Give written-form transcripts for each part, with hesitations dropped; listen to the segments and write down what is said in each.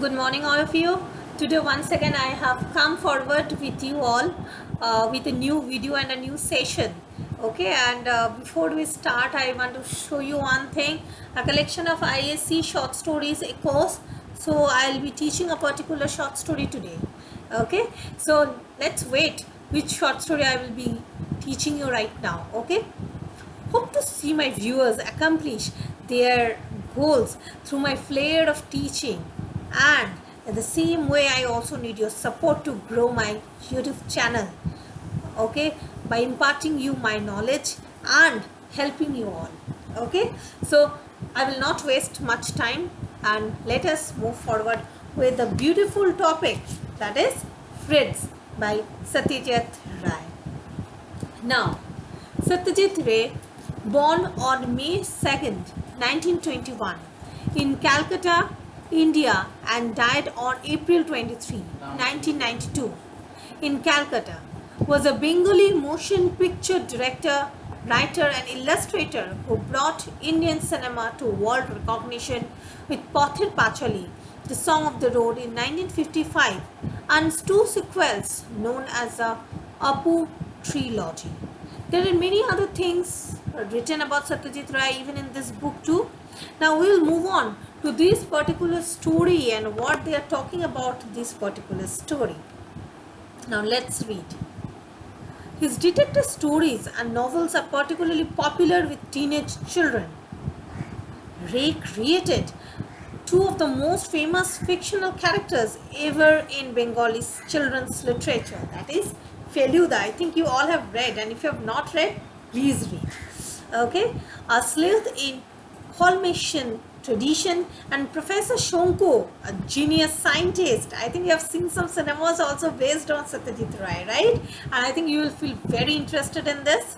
Good morning, all of you. Today, once again, I have come forward with you all with a new video and a new session. Okay, and before we start, I want to show you one thing, a collection of ISC short stories, a course. So, I'll be teaching a particular short story today. Okay, so let's wait which short story I will be teaching you right now. Okay. Hope to see my viewers accomplish their goals through my flair of teaching, and in the same way I also need your support to grow my YouTube channel, okay, by imparting you my knowledge and helping you all. Okay, so I will not waste much time and let us move forward with the beautiful topic, that is Friends by Satyajit Ray. Now, Satyajit Ray, born on May 2nd, 1921, in Calcutta, India, and died on April 23, 1992, in Calcutta, was a Bengali motion picture director, writer, and illustrator who brought Indian cinema to world recognition with Pather Pachali, The Song of the Road in 1955, and two sequels known as the Apu trilogy. There are many other things written about Satyajit Ray even in this book too. Now we will move on to this particular story and what they are talking about this particular story. Now let's read. His detective stories and novels are particularly popular with teenage children. Ray created two of the most famous fictional characters ever in Bengali children's literature, that is Feluda. I think you all have read, and if you have not read, please read. Okay, a sleuth in Holmesian tradition, and Professor Shonko, a genius scientist. I think you have seen some cinemas also based on Satyajit Ray, right? And I think you will feel very interested in this.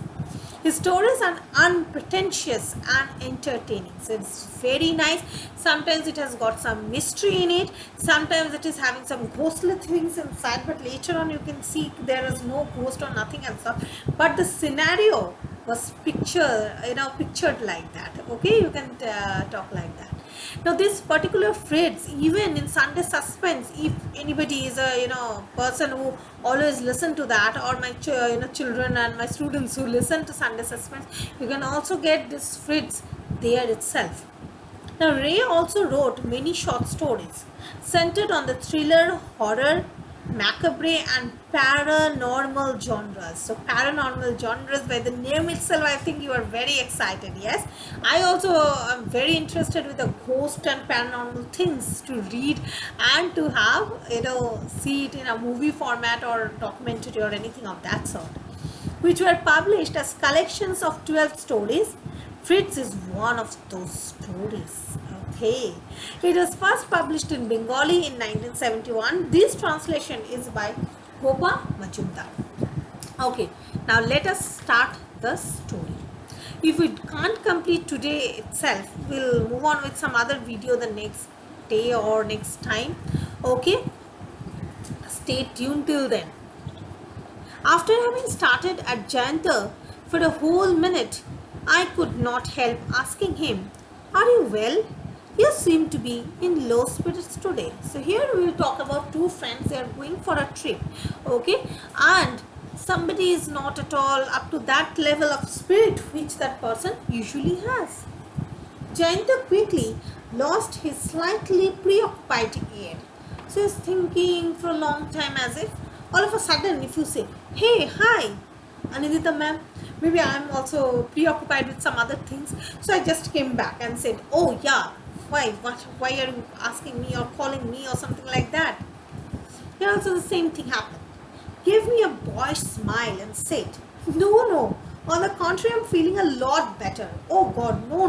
His stories are unpretentious and entertaining. So it's very nice. Sometimes it has got some mystery in it. Sometimes it is having some ghostly things inside. But later on you can see there is no ghost or nothing and stuff. But the scenario was pictured like that. Okay, you can talk like that. Now this particular Fritz, even in Sunday Suspense, if anybody is a person who always listen to that, or my children and my students who listen to Sunday Suspense, you can also get this Fritz there itself. Now Ray also wrote many short stories centered on the thriller, horror, macabre and paranormal genres. So paranormal genres, by the name itself I think you are very excited. Yes, I also am very interested with the ghost and paranormal things to read and to have see it in a movie format or documentary or anything of that sort, which were published as collections of 12 stories. Fritz is one of those stories. Okay, it was first published in Bengali in 1971. This translation is by Gopa Majumdar. Okay, now let us start the story. If we can't complete today itself, we'll move on with some other video the next day or next time. Okay, stay tuned till then. After having started at Jayanta for a whole minute, I could not help asking him, "Are you well? You seem to be in low spirits today." So here we will talk about two friends. They are going for a trip, okay, and somebody is not at all up to that level of spirit which that person usually has. Jayanta quickly lost his slightly preoccupied air. So he's thinking for a long time, as if all of a sudden if you say, "Hey, hi, Anindita ma'am, maybe I'm also preoccupied with some other things, so I just came back and said, oh yeah, why are you asking me or calling me or something like that?" Here also the same thing happened. Gave me a boyish smile and said, no, on the contrary, I'm feeling a lot better. Oh God, no,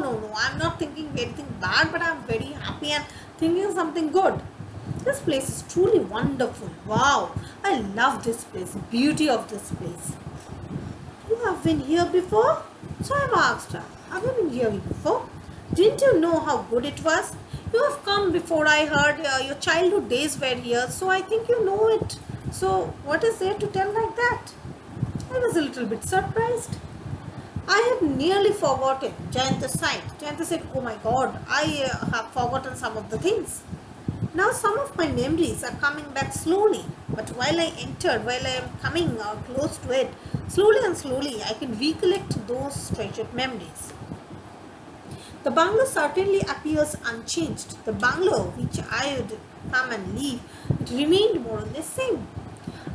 I'm not thinking anything bad, but I'm very happy and thinking something good. This place is truly wonderful. Wow, I love this place, beauty of this place. You have been here before? So I've asked her, have you been here before? Didn't you know how good it was? You have come before. I heard your childhood days were here, so I think you know it. So what is there to tell like that? I was a little bit surprised. I had nearly forgotten. Jayanta sighed. Jayanta said, oh my God, I have forgotten some of the things. Now some of my memories are coming back slowly, but while I am coming close to it, slowly and slowly I can recollect those treasured memories. The bungalow certainly appears unchanged. The bungalow which I would come and leave, it remained more or less same.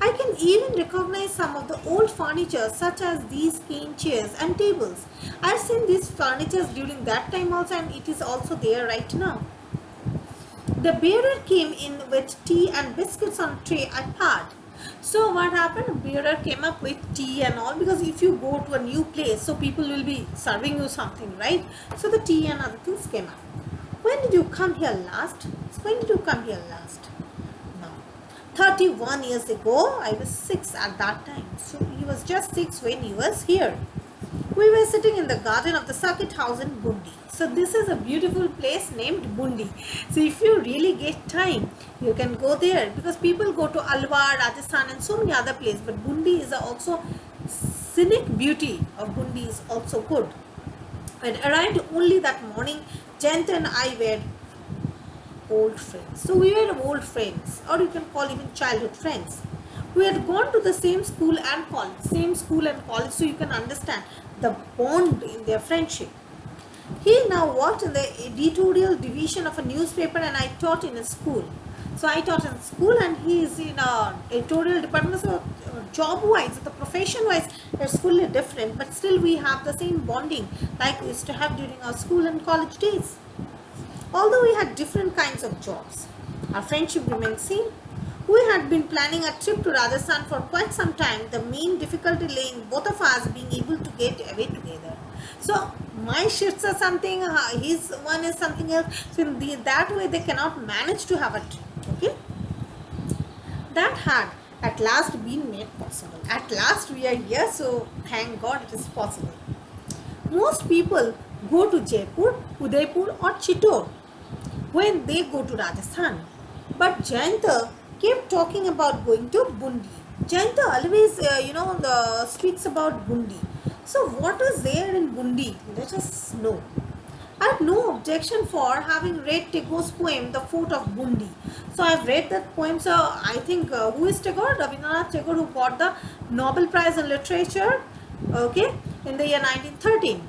I can even recognize some of the old furniture such as these cane chairs and tables. I have seen these furnitures during that time also, and it is also there right now. The bearer came in with tea and biscuits on tray I had. So what happened? Bearer came up with tea and all, because if you go to a new place, so people will be serving you something, right? So the tea and other things came up. When did you come here last? When did you come here last? No. 31 years ago, I was 6 at that time. So he was just 6 when he was here. We were sitting in the garden of the circuit house in Bundi. So this is a beautiful place named Bundi. So if you really get time, you can go there, because people go to Alwar, Rajasthan and so many other places. But Bundi is also scenic beauty of Bundi is also good. And arrived only that morning, Jayant and I were old friends. So we were old friends, or you can call even childhood friends. We had gone to the same school and college, so you can understand the bond in their friendship. He now worked in the editorial division of a newspaper, and I taught in a school. So I taught in school, and he is in a editorial department. So job-wise, the profession-wise, it's fully different, but still we have the same bonding like we used to have during our school and college days. Although we had different kinds of jobs, our friendship remained same. We had been planning a trip to Rajasthan for quite some time. The main difficulty lay in both of us being able to get away together. So my shifts are something, his one is something else. So in that way they cannot manage to have a trip. Okay, that had at last been made possible. At last we are here, so thank God it is possible. Most people go to Jaipur, Udaipur or Chittor when they go to Rajasthan. But Jayanta kept talking about going to Bundi. Jayanta always, speaks about Bundi. So what is there in Bundi? Let us know. I have no objection for having read Tagore's poem, The Fort of Bundi. So I have read that poem. So I think, who is Tagore? Rabindranath Tagore, who got the Nobel Prize in Literature, okay, in the year 1913.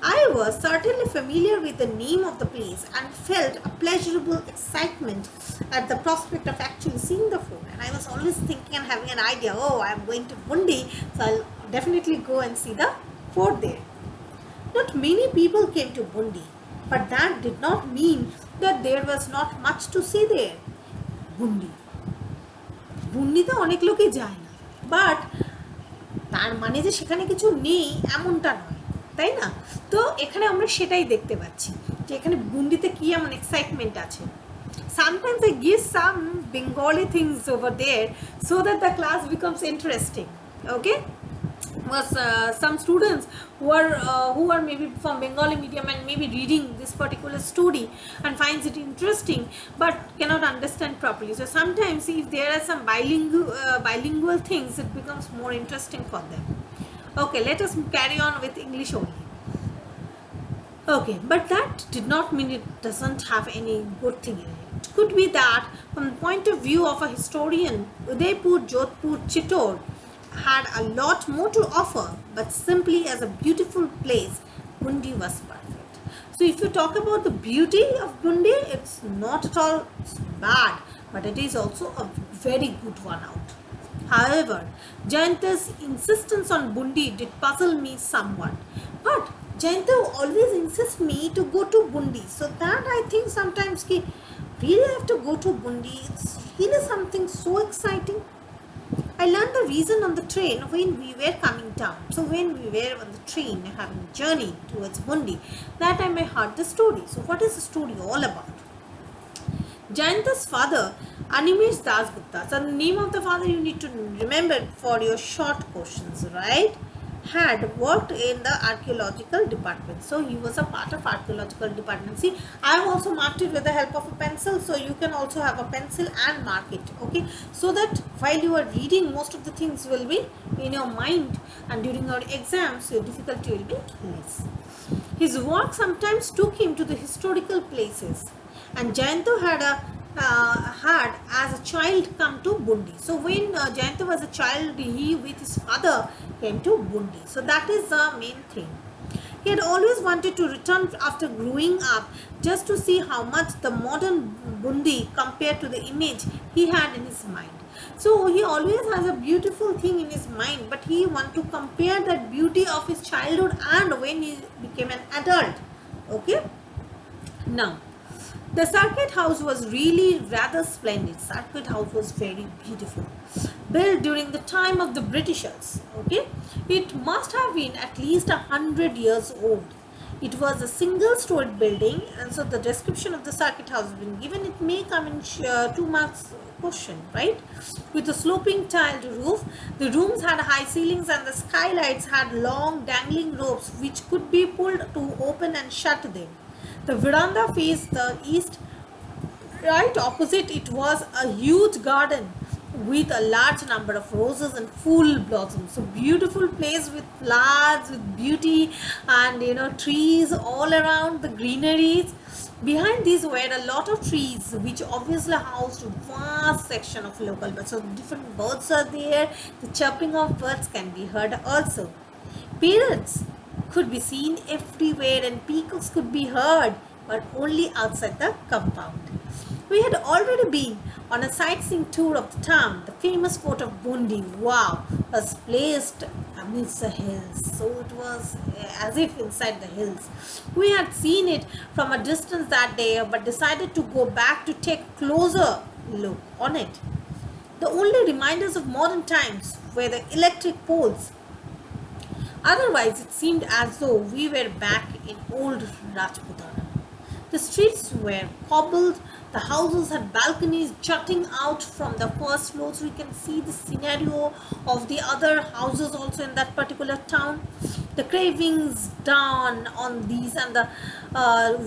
I was certainly familiar with the name of the place and felt a pleasurable excitement at the prospect of actually seeing the fort. And I was always thinking and having an idea, oh, I am going to Bundi, so I'll definitely go and see the fort there. Not many people came to Bundi, but that did not mean that there was not much to see there. Bundi. বুন্ডিতে অনেক লোকই যায় না, but তার মানে যে সেখানে কিছু নেই এমনটা নয়, তাই না? তো এখানে আমরা সেটাই দেখতে পাচ্ছি যে এখানে বুন্ডিতে কি এমন এক্সাইটমেন্ট আছে. Sometimes I give some Bengali things over there so that the class becomes interesting. Okay, was some students who are maybe from Bengali medium and maybe reading this particular story and finds it interesting but cannot understand properly. So sometimes if there are some bilingual things, it becomes more interesting for them. Okay, let us carry on with English only. Okay, but that did not mean it doesn't have any good thing in it. It could be that from the point of view of a historian, Udaipur, Jodhpur, Chittor had a lot more to offer, but simply as a beautiful place, Bundi was perfect. So if you talk about the beauty of Bundi, it's not at all bad, but it is also a very good one out. However, Jayanta's insistence on Bundi did puzzle me somewhat. But Jayanta always insists me to go to Bundi. So that I think sometimes really have to go to Bundi. It's really something so exciting. I learned the reason on the train when we were coming down. So when we were on the train having a journey towards Bundi, that time I heard the story. So what is the story all about? Jayanta's father, Animesh Dasgupta. So the name of the father you need to remember for your short questions, right? Had worked in the archaeological department. So he was a part of archaeological department. See, I have also marked it with the help of a pencil. So you can also have a pencil and mark it. Okay. So that while you are reading, most of the things will be in your mind, and during your exams, your difficulty will be less. His work sometimes took him to the historical places. And Jayanta had a had as a child come to Bundi. So when Jayanta was a child, he with his father came to Bundi. So that is the main thing. He had always wanted to return after growing up just to see how much the modern Bundi compared to the image he had in his mind. So he always has a beautiful thing in his mind, but he want to compare that beauty of his childhood and when he became an adult. Okay. Now, the circuit house was really rather splendid. Circuit house was very beautiful. Built during the time of the Britishers. Okay, it must have been at least 100 years old. It was a single-storied building, and so the description of the circuit house has been given. It may come in 2 marks question, right? With a sloping tiled roof, the rooms had high ceilings, and the skylights had long dangling ropes which could be pulled to open and shut them. The veranda faced the east. Right opposite it was a huge garden with a large number of roses and full blossoms. So beautiful place with flowers, with beauty, and trees all around, the greeneries. Behind these were a lot of trees which obviously housed vast section of local birds. So different birds are there. The chirping of birds can be heard also. Parrots could be seen everywhere and peacocks could be heard, but only outside the compound. We had already been on a sightseeing tour of the town. The famous fort of Bundi, wow, was placed amidst the hills. So it was as if inside the hills. We had seen it from a distance that day, but decided to go back to take a closer look on it. The only reminders of modern times were the electric poles. Otherwise, it seemed as though we were back in old Rajputana. The streets were cobbled, the houses had balconies jutting out from the first floor, so we can see the scenario of the other houses also in that particular town. The carvings done on these and the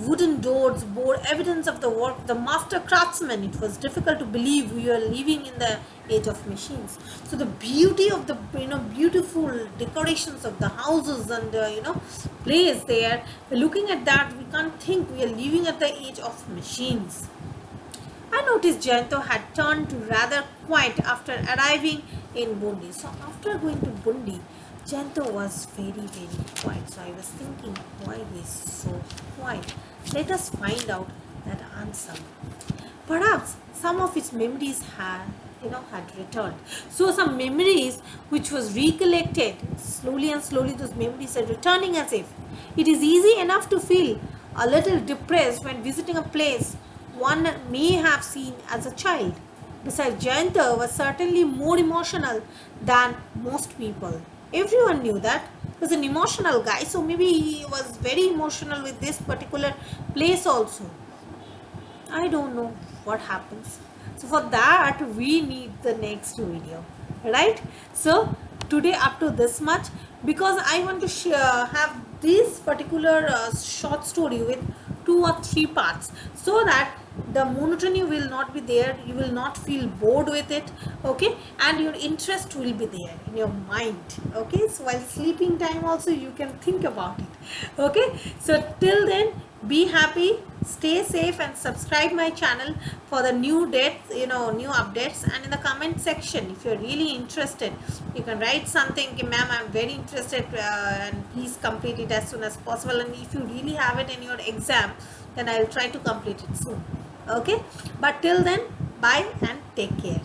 wooden doors bore evidence of the work of the master craftsman. It was difficult to believe we were living in the age of machines. So the beauty of the beautiful decorations of the houses and place there, looking at that, we can't think we are living at the age of machines. I noticed Jayanto had turned to rather quiet after arriving in Bundi. So after going to Bundi, Jayanto was very quiet. So I was thinking, why he's so quiet? Let us find out that answer. Perhaps some of his memories had returned. So some memories which was recollected slowly and slowly, those memories are returning as if. It is easy enough to feel a little depressed when visiting a place one may have seen as a child. Besides, Jayanta was certainly more emotional than most people. Everyone knew that. He was an emotional guy, so maybe he was very emotional with this particular place also. I don't know what happens. So for that we need the next video, right? So today up to this much, because I want to have this particular short story with 2 or 3 parts, so that the monotony will not be there, you will not feel bored with it, okay, and your interest will be there in your mind, okay. So while sleeping time also you can think about it, okay. So till then, be happy, stay safe, and subscribe my channel for the new dates, new updates. And in the comment section, if you're really interested, you can write something, okay, ma'am, I'm very interested, and please complete it as soon as possible. And if you really have it in your exam, then I'll try to complete it soon, okay. But till then, bye and take care.